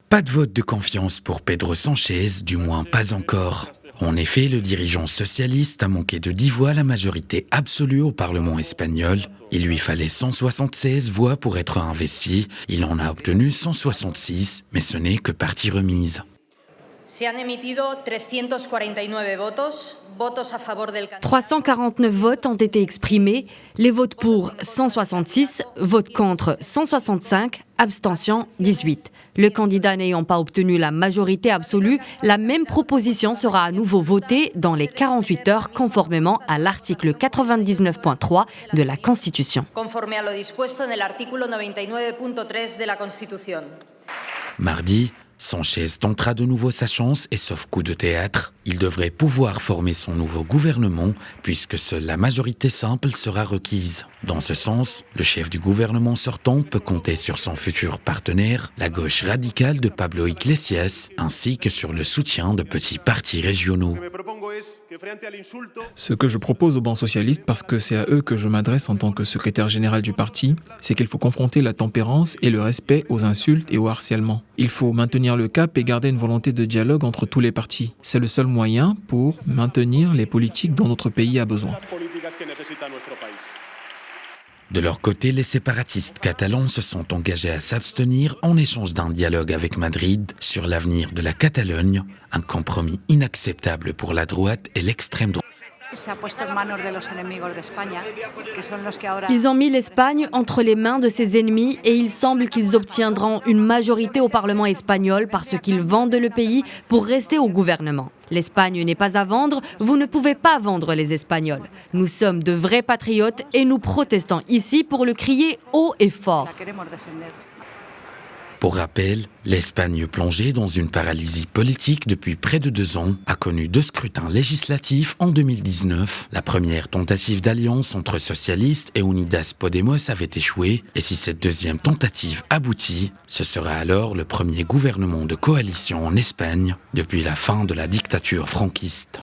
Pas de vote de confiance pour Pedro Sánchez, du moins pas encore. En effet, le dirigeant socialiste a manqué de 10 voix la majorité absolue au Parlement espagnol. Il lui fallait 176 voix pour être investi. Il en a obtenu 166, mais ce n'est que partie remise. Se han emitido 349 votos a favor del candidato. 349 votes ont été exprimés, les votes pour 166, votes contre 165, abstention 18. Le candidat n'ayant pas obtenu la majorité absolue, la même proposition sera à nouveau votée dans les 48 heures conformément à l'article 99.3 de la Constitution. Conforme a lo dispuesto en el artículo 99.3 de la Constitución. Mardi, Sánchez tentera de nouveau sa chance et sauf coup de théâtre, il devrait pouvoir former son nouveau gouvernement puisque seule la majorité simple sera requise. Dans ce sens, le chef du gouvernement sortant peut compter sur son futur partenaire, la gauche radicale de Pablo Iglesias, ainsi que sur le soutien de petits partis régionaux. Ce que je propose aux bancs socialistes, parce que c'est à eux que je m'adresse en tant que secrétaire général du parti, c'est qu'il faut confronter la tempérance et le respect aux insultes et au harcèlement. Il faut maintenir le cap et garder une volonté de dialogue entre tous les partis. C'est le seul moyen pour maintenir les politiques dont notre pays a besoin. De leur côté, les séparatistes catalans se sont engagés à s'abstenir en échange d'un dialogue avec Madrid sur l'avenir de la Catalogne, un compromis inacceptable pour la droite et l'extrême droite. Ils ont mis l'Espagne entre les mains de ses ennemis et il semble qu'ils obtiendront une majorité au Parlement espagnol parce qu'ils vendent le pays pour rester au gouvernement. L'Espagne n'est pas à vendre, vous ne pouvez pas vendre les Espagnols. Nous sommes de vrais patriotes et nous protestons ici pour le crier haut et fort. Pour rappel, l'Espagne plongée dans une paralysie politique depuis près de 2 ans a connu 2 scrutins législatifs en 2019. La première tentative d'alliance entre socialistes et Unidas Podemos avait échoué et si cette deuxième tentative aboutit, ce sera alors le premier gouvernement de coalition en Espagne depuis la fin de la dictature franquiste.